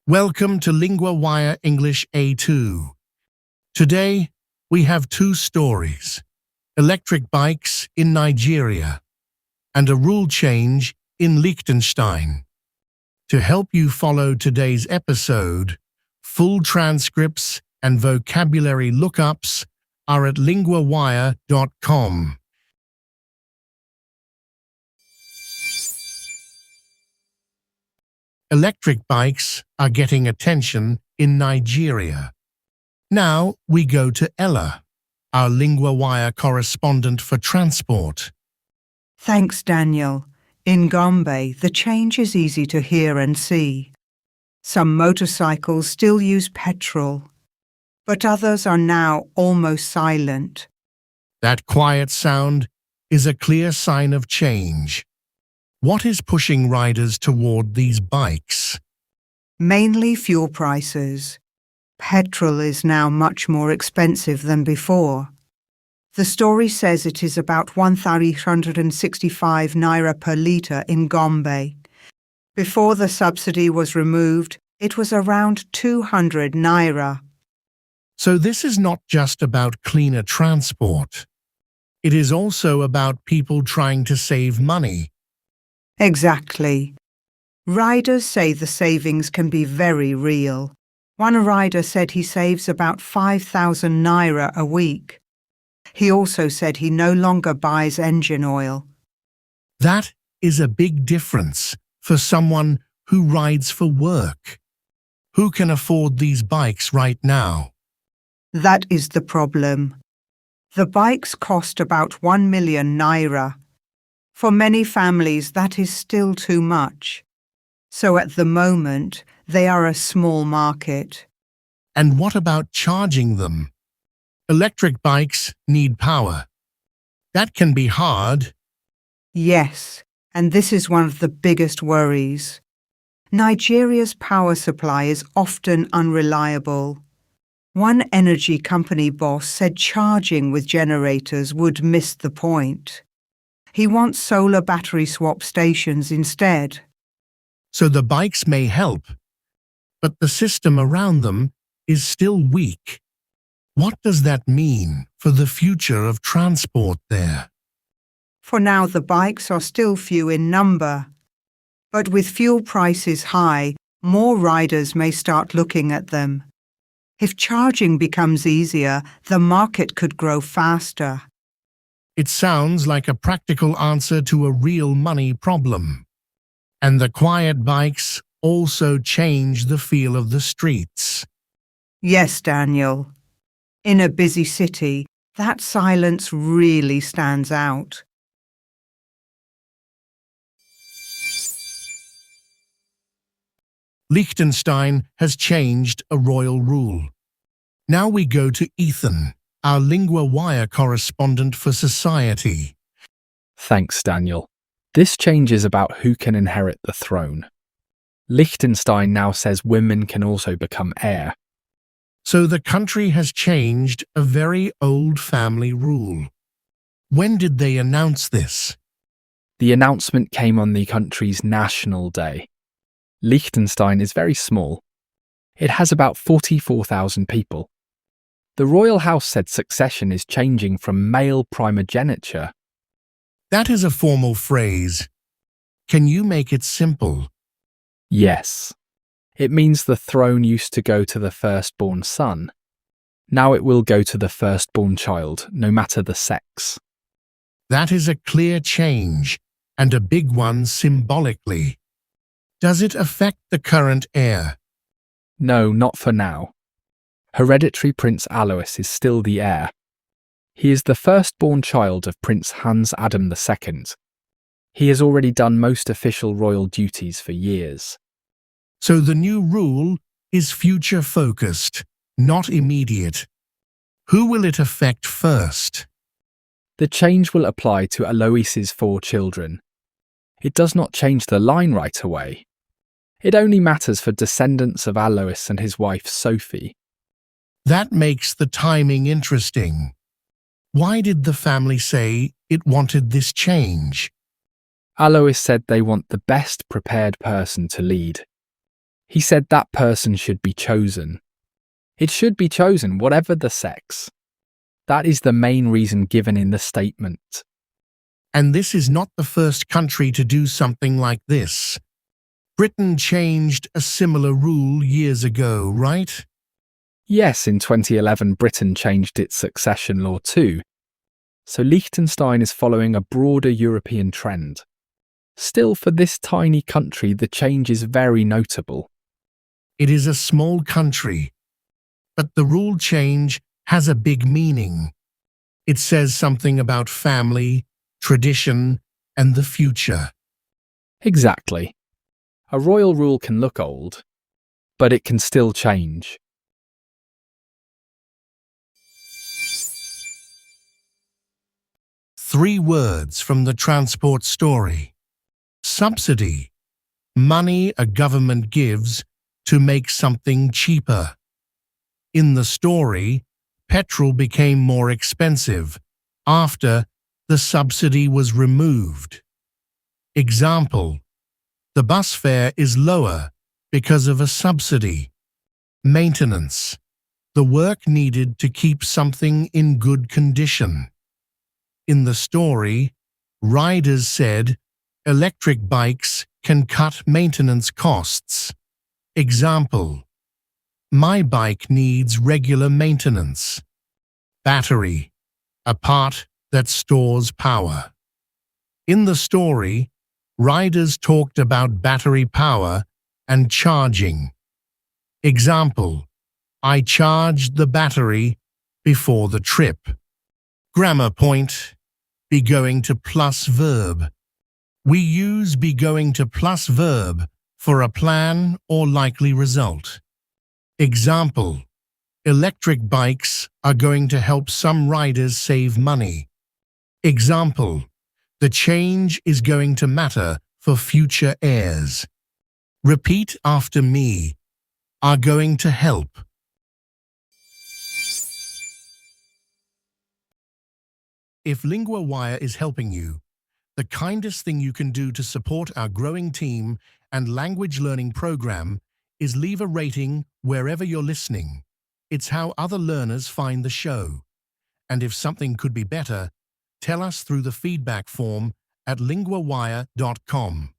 Welcome to LinguaWire English A2. Today, we have two stories: electric bikes in Nigeria and a rule change in Liechtenstein. To help you follow today's episode, full transcripts and vocabulary lookups are at LinguaWire.com. Electric bikes are getting attention in Nigeria. Now we go to Ella, our LinguaWire correspondent for transport. Thanks, Daniel. In Gombe, the change is easy to hear and see. Some motorcycles still use petrol, but others are now almost silent. That quiet sound is a clear sign of change. What is pushing riders toward these bikes? Mainly fuel prices. Petrol is now much more expensive than before. The story says it is about 1,365 naira per litre in Gombe. Before the subsidy was removed, it was around 200 naira. So this is not just about cleaner transport. It is also about people trying to save money. Exactly. Riders say the savings can be very real. One rider said he saves about 5,000 naira a week. He also said he no longer buys engine oil. That is a big difference for someone who rides for work. Who can afford these bikes right now? That is the problem. The bikes cost about 1 million naira. For many families, that is still too much. So at the moment, they are a small market. And what about charging them? Electric bikes need power. That can be hard. Yes, and this is one of the biggest worries. Nigeria's power supply is often unreliable. One energy company boss said charging with generators would miss the point. He wants solar battery swap stations instead. So the bikes may help, but the system around them is still weak. What does that mean for the future of transport there? For now, the bikes are still few in number. But with fuel prices high, more riders may start looking at them. If charging becomes easier, the market could grow faster. It sounds like a practical answer to a real money problem. And the quiet bikes also change the feel of the streets. Yes, Daniel. In a busy city, that silence really stands out. Liechtenstein has changed a royal rule. Now we go to Ethan, our LinguaWire correspondent for society. Thanks, Daniel. This change is about who can inherit the throne. Liechtenstein now says women can also become heir. So the country has changed a very old family rule. When did they announce this? The announcement came on the country's National Day. Liechtenstein is very small. It has about 44,000 people. The royal house said succession is changing from male primogeniture. That is a formal phrase. Can you make it simple? Yes. It means the throne used to go to the firstborn son. Now it will go to the firstborn child, no matter the sex. That is a clear change, and a big one symbolically. Does it affect the current heir? No, not for now. Hereditary Prince Alois is still the heir. He is the firstborn child of Prince Hans Adam II. He has already done most official royal duties for years. So the new rule is future-focused, not immediate. Who will it affect first? The change will apply to Alois's 4 children. It does not change the line right away. It only matters for descendants of Alois and his wife Sophie. That makes the timing interesting. Why did the family say it wanted this change? Alois said they want the best prepared person to lead. He said that person should be chosen. It should be chosen, whatever the sex. That is the main reason given in the statement. And this is not the first country to do something like this. Britain changed a similar rule years ago, right? Yes, in 2011 Britain changed its succession law too. So Liechtenstein is following a broader European trend. Still, for this tiny country, the change is very notable. It is a small country, but the rule change has a big meaning. It says something about family, tradition, and the future. Exactly. A royal rule can look old, but it can still change. Three words from the transport story. Subsidy. Money a government gives to make something cheaper. In the story, petrol became more expensive after the subsidy was removed. Example: the bus fare is lower because of a subsidy. Maintenance. The work needed to keep something in good condition. In the story, riders said electric bikes can cut maintenance costs. Example: my bike needs regular maintenance. Battery. A part that stores power. In the story, riders talked about battery power and charging. Example: I charged the battery before the trip. Grammar point. Be going to plus verb. We use be going to plus verb for a plan or likely result. Example: electric bikes are going to help some riders save money. Example: the change is going to matter for future heirs. Repeat after me. Are going to help. If LinguaWire is helping you, the kindest thing you can do to support our growing team and language learning program is leave a rating wherever you're listening. It's how other learners find the show. And if something could be better, tell us through the feedback form at linguawire.com.